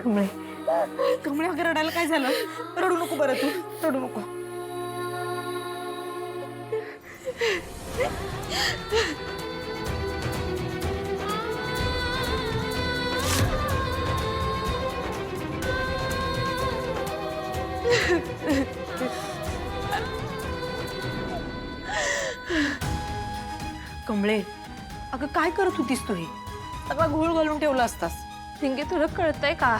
कमळे कमळे, अगं रडायला काय झालं? रडू नको बरं, तू रडू नको. कमळे, अगं काय करत होतीस तू? हे सगळा घोळ घालून ठेवला असतास. पिंगे, तुला कळतंय का?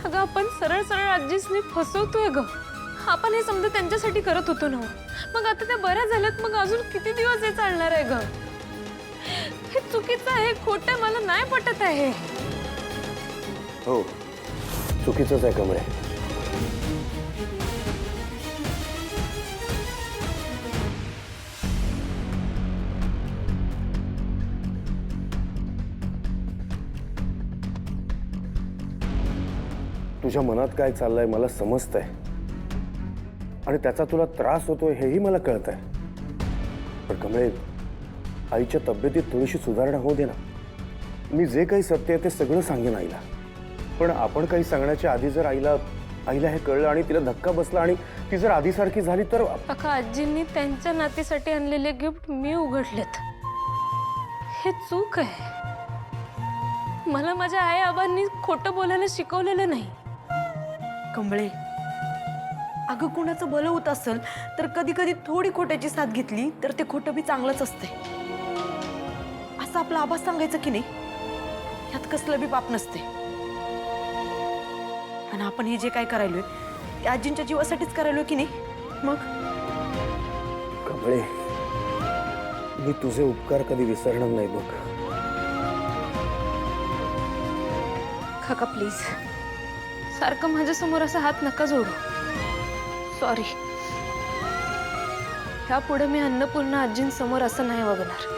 अगं आपण सरळ सरळ आजीसनी फसवतोय ग. आपण हे समजा त्यांच्यासाठी करत होतो ना. मग आता त्या बऱ्या झाल्यात, मग अजून किती दिवस हे चालणार आहे ग? हे चुकीचं आहे, खोटं आहे, मला नाही पटत आहे. हो, चुकीचंच आहे कमळे. तुझ्या मनात काय चाललंय मला समजतंय, आणि त्याचा तुला त्रास होतोय हेही मला कळतंय. पण कमळे, आईच्या तब्येतीत थोडीशी सुधारणा होऊ दे ना. मी जे काही सत्य आहे ते सगळं सांगेन आईला. पण आपण काही सांगण्याच्या आधी जर आईला हे कळलं आणि तिला धक्का बसला आणि ती जर आधीसारखी झाली तर. अख्खा आजींनी त्यांच्या नातीसाठी आणलेले गिफ्ट मी उघडलेत. हे चूक आहे. मला माझ्या आई आबांनी खोटं बोलायला शिकवलेलं नाही. कमळे, अगं कुणाचं भलं होत असेल तर कधी कधी थोडी खोट्याची साथ घेतली तर ते खोटं बी चांगलंच असते. असं आपला आवाज सांगायचं की नाही, यात कसलं बी पाप नसते. आणि आपण हे जे काय करायलोय ते आजींच्या जीवासाठीच करायलोय की नाही. मग कमळे, मी तुझे उपकार कधी विसरणार नाही बघ. काका प्लीज, सारखं माझ्यासमोर असा हात नका जोडू. सॉरी. ह्यापुढे मी अन्नपूर्णा आजींसमोर असं नाही वागणार.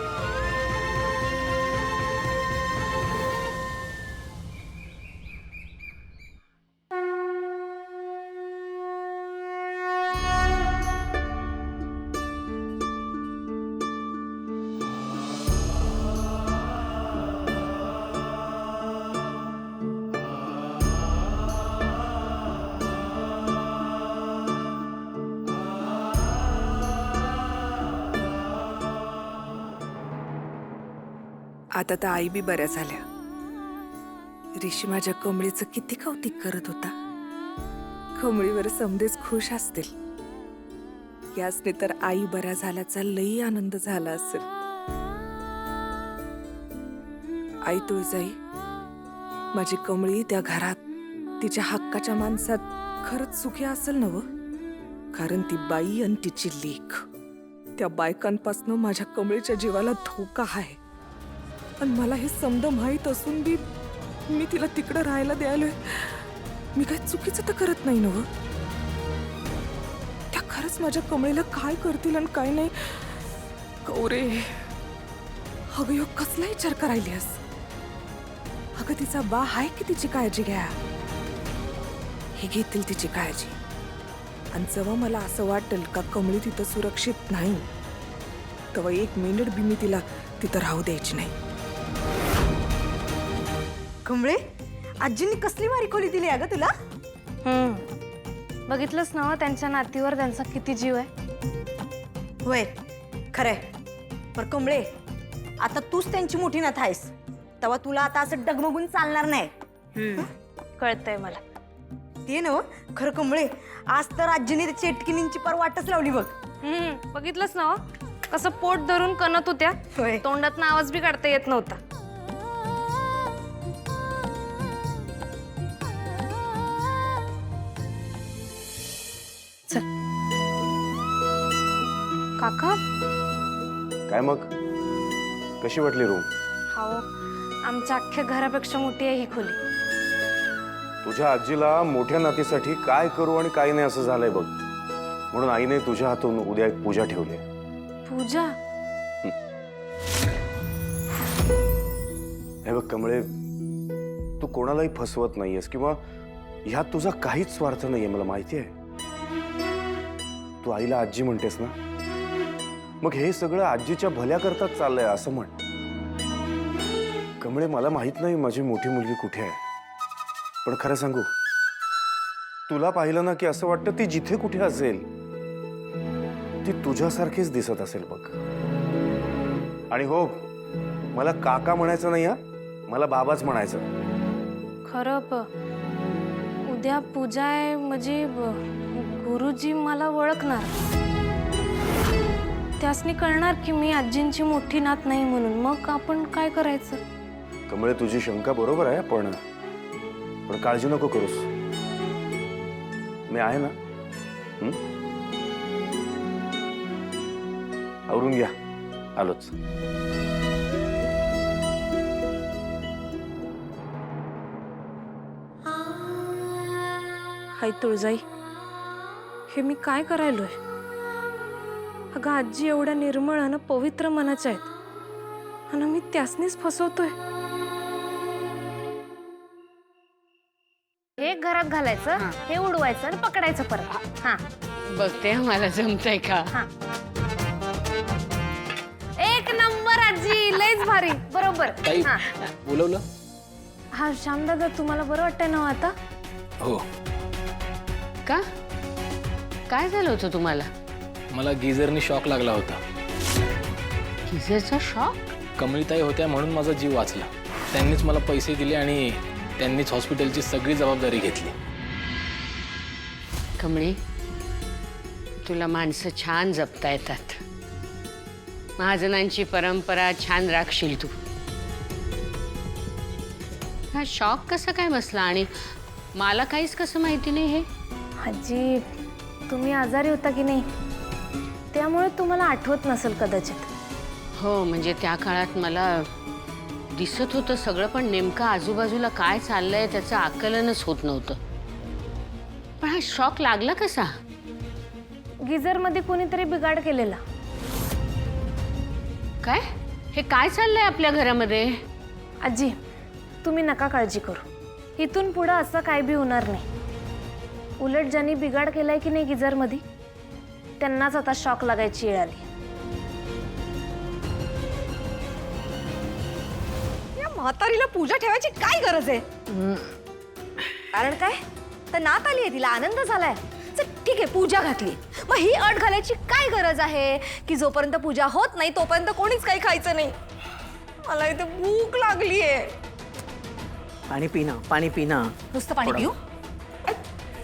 आता तर आई बी बऱ्या झाल्या. ऋषी माझ्या कमळीचं किती कौतिक करत होता. कमळीवर समदेच खुश असतील. यासने तर आई बऱ्या झाल्याचा लई आनंद झाला असेल. आई तुळजाई, माझी कमळी त्या घरात तिच्या हक्काच्या माणसात खरंच सुखी असेल ना व? कारण ती बाई आणि तिची लेक, त्या बायकांपासून माझ्या कमळीच्या जीवाला धोका आहे. पण मला हे समद माहीत असून बी मी तिला तिकडं राहायला द्यायलोय. मी काय चुकीचं तर करत नाही ना. त्या खरंच माझ्या कमळीला काय करतील आणि काय नाही. गौरे, अगं ह्यो कसला विचार करायलीस? अगं तिचा बा आहे की तिची काळजी घ्या. हे घेतील तिची काळजी. आणि जेव्हा मला असं वाटेल का कमळी तिथं सुरक्षित नाही, तेव्हा एक मिनिट बी मी तिला तिथं राहू द्यायची नाही. कमळे, आजींनी कसली मारी खोली दिली अगं तुला? बघितलंच ना त्यांच्या नातीवर त्यांचा किती जीव आहे. होय, खरंय. पर कमळे, आता तूच त्यांची मोठी नात आहेस, तेव्हा तुला आता असं डगमगून चालणार नाही. कळतंय मला. ते ना खरं कमळे, आज तर आजीने त्या चेटकिनींची पर वाटच लावली बघ. बघितलंच ना कसं पोट धरून कणत होत्या. होय. तोंडातनं आवाज बी काढता येत नव्हता. चल काका. काय मग, कशी वाटली रूम? हाओ, आमच्या अख्ख्या घरापेक्षा मोठी आहे ही खोली. तुझ्या आजीला मोठ्या नातीसाठी काय करू आणि काय नाही असं झालंय बघ. म्हणून आईने तुझ्या हातून उद्या एक पूजा ठेवली. पूजा? हे बघ कमळे, तू कोणालाही फसवत नाहीयेस किंवा ह्यात तुझा काहीच स्वार्थ नाहीये, मला माहिती आहे. तू आईला आजी म्हणतेस ना, मग हे सगळं आजीच्या भल्या करताच चाललंय असं म्हण. कमळे, मला माहित नाही माझी मोठी मुलगी कुठे आहे, पण खरं सांगू, तुला पाहिलं ना की असं वाटतं ती जिथे कुठे असेल ती तुझ्यासारखीच दिसत असेल बघ. आणि हो, मला काका म्हणायचं नाही, हा मला बाबाच म्हणायचं. खरं उद्या पूजा आहे म्हणजे गुरुजी मला ओळखणार. त्यासनी कळणार की मी आजींची मोठी नात नाही म्हणून. मग आपण काय करायचं? कमळे, तुझी शंका बरोबर आहे, पण काळजी नको करूस, मी आहे ना. आवरून घ्या, आलोच. हाय तुळजाई, हे मी काय करायलोय? अगं आजी एवढ्या निर्मळ आणि पवित्र मनाच्या आहेत आणि मी त्यासनीच फसवतोय. हे घरात घालायचं, हे उडवायचं आणि पकडायचं परत. हा, बघते मला जमतंय का. एक नंबर आजी, लयच भारी. बरोबर. ताई, हा. बोलवलं? हा श्यामदादा, तुम्हाला बरं वाटतंय ना आता? हो, का काय झालं होतं तुम्हाला? मला गिझरनी शॉक लागला होता. किसेचा शॉक? कमळीताई होत्या म्हणून माझा जीव वाचला. त्यांनीच मला पैसे दिले आणि त्यांनीच हॉस्पिटलची सगळी जबाबदारी घेतली. कमळी, तुला माणसं छान जपता येतात. महाजनांची परंपरा छान राखशील तू. हा शॉक कसा काय बसला आणि मला काहीच कसं माहिती नाही हे? आजी, तुम्ही आजारी होता की नाही, त्यामुळे तुम्हाला आठवत नसेल कदाचित. हो, म्हणजे त्या काळात मला दिसत होतं सगळं, पण नेमकं आजूबाजूला काय चाललंय त्याचं आकलनच होत नव्हतं. पण हा शॉक लागला कसा? गिझरमध्ये कोणीतरी बिघाड केलेला. काय? हे काय चाललंय आपल्या घरामध्ये? आजी, तुम्ही नका काळजी करू. इथून पुढं असं काय बी होणार नाही. उलट ज्यांनी बिघाड केलाय की नाही गिझरमध्ये, त्यांनाच आता शॉक लागायची वेळ आली. या म्हातारीला पूजा ठेवायची काय गरज आहे? कारण काय, तर नात आली आहे, तिला आनंद झालाय. चल ठीक आहे, पूजा घातली, मग ही अट घालायची काय गरज आहे की जोपर्यंत पूजा होत नाही तोपर्यंत कोणीच काही खायचं नाही? मला इथे भूक लागली आहे. पाणी पिना, पाणी पिना. नुसतं पाणी पिऊ?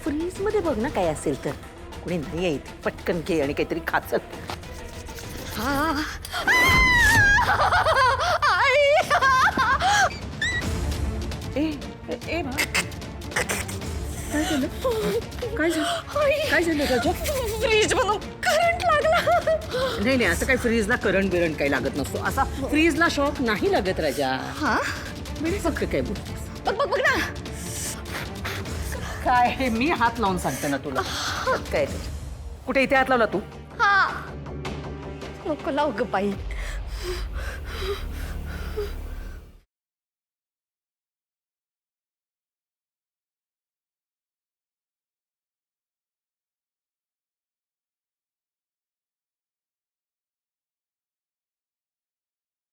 फ्रीज मध्ये बघ ना काय असेल तर. कुणी नाही आहे इथे, पटकन घे आणि काहीतरी खाचत. काय झालं राजा? फ्रीज म्हणून करंट लागला. नाही नाही, असं काय फ्रीजला करंट बिरंट काही लागत नसतो. असा फ्रीजला शॉक नाही लागत राजा. हा, फक्त काय बोल. बघ बघ बघ ना. काय हे मी हात लावून सांगते ना तुला. काय कुठे इथे हात लावला तू? हा, नको लावू ग बाई.